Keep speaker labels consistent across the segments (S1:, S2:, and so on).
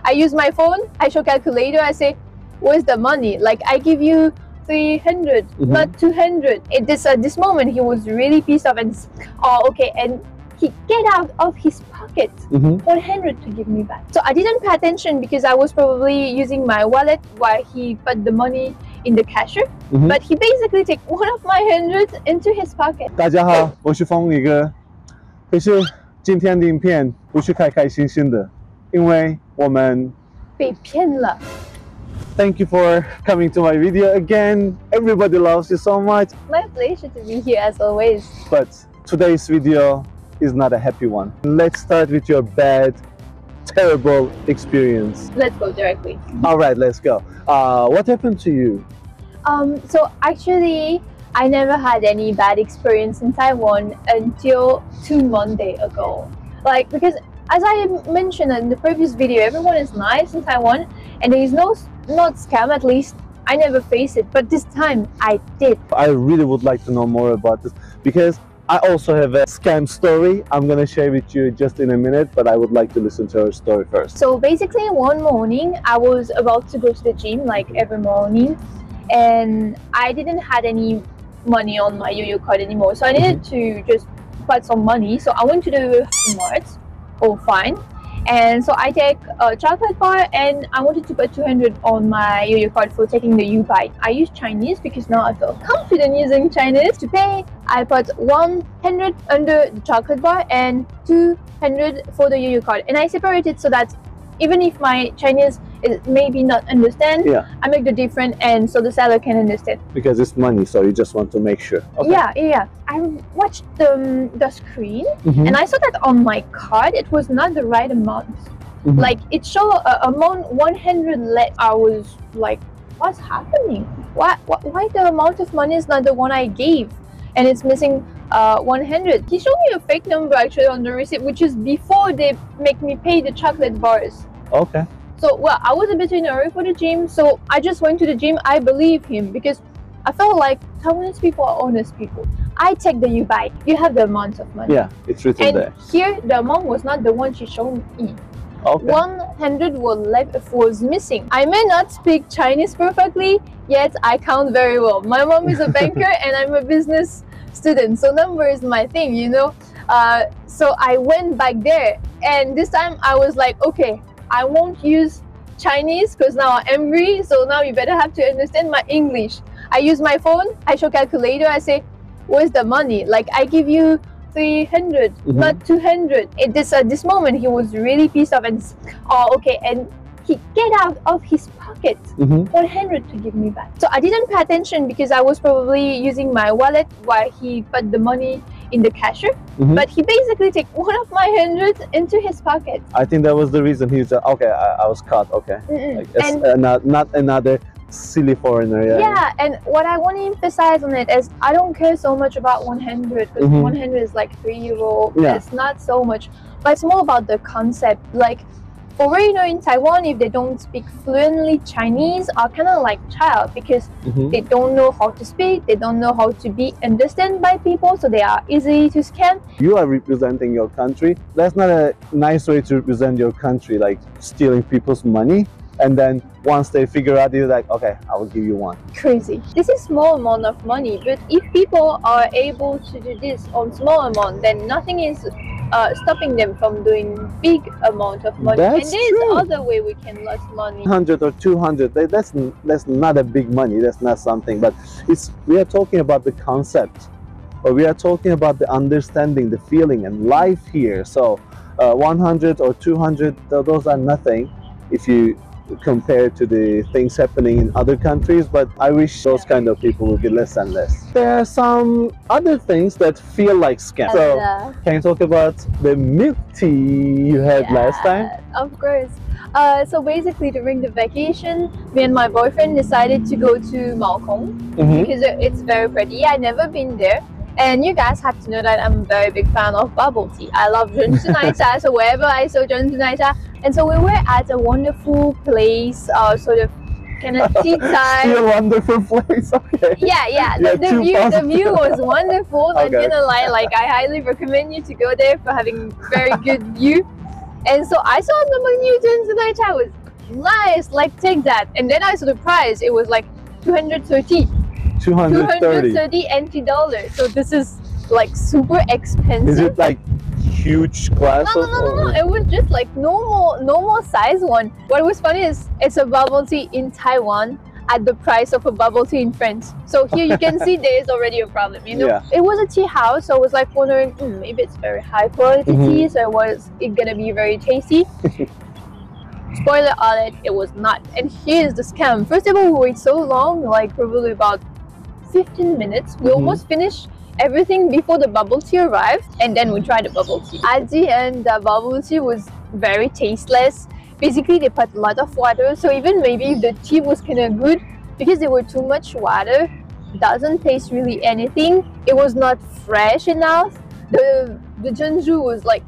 S1: I use my phone, I show calculator, I say, where's the money? Like, I give you 300, not 200. At this moment, he was really pissed off and, oh, okay, and he get out of his pocket 100 to give me back. So I didn't pay attention because I was probably using my wallet while he put the money in the cashier. But he basically take one of my hundreds into his pocket.
S2: 大家好，我是风宇哥。可是今天的影片不是开开心心的，因为我们
S1: 被骗了。
S2: Thank you for coming to my video again. Everybody loves you so much.
S1: My pleasure to be here as always.
S2: But today's video is not a happy one. Let's start with your bad, terrible experience.
S1: Let's go directly.
S2: All right, let's go. What happened to you?
S1: So actually, I never had any bad experience in Taiwan until 2 Mondays ago. Like, because as I mentioned in the previous video, everyone is nice in Taiwan and there is not scam, at least I never faced it, but this time I did.
S2: I really would like to know more about this because I also have a scam story I'm gonna share with you just in a minute, but I would like to listen to her story first.
S1: So basically one morning I was about to go to the gym like every morning and I didn't have any money on my yo-yo card anymore, so I needed to just put some money. So I went to the mart, fine, and so I take a chocolate bar and I wanted to put 200 on my yo-yo card for taking the U-Bike. I use Chinese because now I feel confident using Chinese. To pay, I put 100 under the chocolate bar and 200 for the yo-yo card, and I separated so that even if my Chinese is maybe not understand, I make the difference and so the seller can understand. Because
S2: it's money, so you just want to make sure. Okay.
S1: Yeah. I watched the screen and I saw that on my card it was not the right amount. Like it showed amount 100 less. I was like, what's happening? Why the amount of money is not the one I gave and it's missing 100? He showed me a fake number actually on the receipt, which is before they make me pay the chocolate bars.
S2: Okay.
S1: So, well, I was a bit in a hurry for the gym, so I just went to the gym. I believe him because I felt like Taiwanese people are honest people. I take the U-Bike. You have the amount of money.
S2: Yeah, it's written there.
S1: And here, the amount was not the one she showed me.
S2: Okay.
S1: 100 was missing. I may not speak Chinese perfectly, yet I count very well. My mom is a banker and I'm a business student, so number is my thing, you know. So I went back there and this time I was like, okay, I won't use Chinese because now I'm angry, so now you better have to understand my English. I use my phone, I show calculator, I say, where's the money? Like, I give you 300, not 200. At this moment, he was really pissed off and, oh, okay, and he get out of his pocket 100 to give me back. So I didn't pay attention because I was probably using my wallet while he put the money in the cashier, but he basically take one of my hundreds into his pocket.
S2: I think that was the reason he said, okay, I was caught, okay. Like, and not another silly foreigner.
S1: Yeah, and what I want to emphasize on it is I don't care so much about 100 because 100 is like €3. It's not so much, but it's more about the concept. Like, for you know, in Taiwan, if they don't speak fluently Chinese, are kind of like child because they don't know how to speak, they don't know how to be understood by people, so they are easy to scam.
S2: You are representing your country. That's not a nice way to represent your country, like stealing people's money. And then once they figure out, they're like, okay, I will give you one.
S1: Crazy. This is small amount of money, but if people are able to do this on small amount, then nothing is stopping them from doing big amount of money.
S2: That's
S1: and there's other way we can lose money.
S2: 100 or 200, that's not a big money. That's not something. But we are talking about the concept, or we are talking about the understanding, the feeling, and life here. So 100 or 200, those are nothing if you compared to the things happening in other countries, but I wish those kind of people would get less and less. There are some other things that feel like scams. So can you talk about the milk tea you had last time?
S1: Of course. So basically during the vacation, me and my boyfriend decided to go to Maokong because it's very pretty. I've never been there. And you guys have to know that I'm a very big fan of bubble tea. I love Junsunaicha, so wherever I saw Junsunaicha. And so we were at a wonderful place, sort of kind of tea time.
S2: Still wonderful place, okay.
S1: Yeah. The view was wonderful. Okay. And you know, like I highly recommend you to go there for having very good view. And so I saw number Newtons and I was nice, like take that. And then I saw the price, it was like 230 NT dollars. So this is like super expensive.
S2: Is it like huge glass?
S1: No. It was just like normal size one. What was funny is it's a bubble tea in Taiwan at the price of a bubble tea in France. So here you can see there is already a problem, you know?
S2: Yeah.
S1: It was a tea house, so I was like wondering, maybe it's very high quality tea, so was it gonna be very tasty? Spoiler alert, it was not. And here's the scam. First of all, we wait so long, like probably about 15 minutes. We almost finished everything before the bubble tea arrived, and then we tried the bubble tea. At the end, the bubble tea was very tasteless. Basically, they put a lot of water, so even maybe if the tea was kind of good, because there were too much water, doesn't taste really anything. It was not fresh enough. The Jeonju was like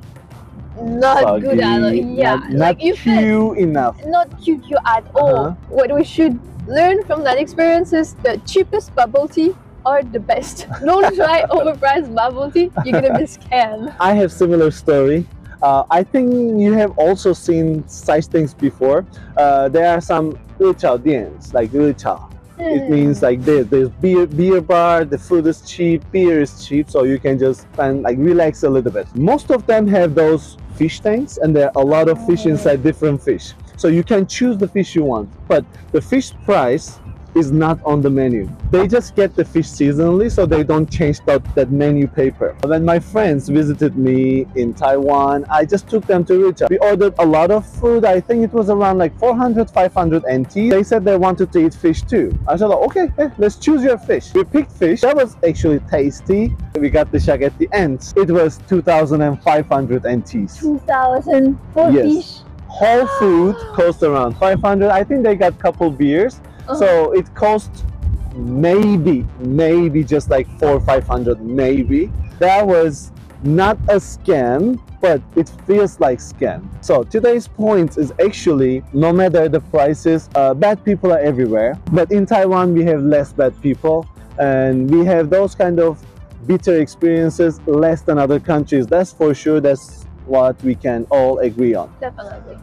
S1: not
S2: Soggy,
S1: good at all. Yeah,
S2: not
S1: like you
S2: cute enough.
S1: Not cute at all. What we should learn from that experience is the cheapest bubble tea are the best. Don't try overpriced bubble tea, you're gonna be scammed.
S2: I have similar story. I think you have also seen such things before. There are some 日炒店, like 日炒. It means like there's beer bar, the food is cheap, beer is cheap, so you can just like relax a little bit. Most of them have those fish tanks, and there are a lot of fish inside, different fish. So you can choose the fish you want, but the fish price is not on the menu. They just get the fish seasonally, so they don't change that menu paper. When my friends visited me in Taiwan, I just took them to Richa. We ordered a lot of food. I think it was around like 400-500 NT. They said they wanted to eat fish too. I said, okay, let's choose your fish. We picked fish. That was actually tasty. We got the shak at the end. It was 2,500 NTs.
S1: 2,000 for fish.
S2: Whole food cost around 500. I think they got couple beers. So it cost maybe just like 400 or 500, maybe. That was not a scam, but it feels like scam. So today's point is actually, no matter the prices, bad people are everywhere. But in Taiwan, we have less bad people, and we have those kind of bitter experiences less than other countries. That's for sure. That's what we can all agree on.
S1: Definitely.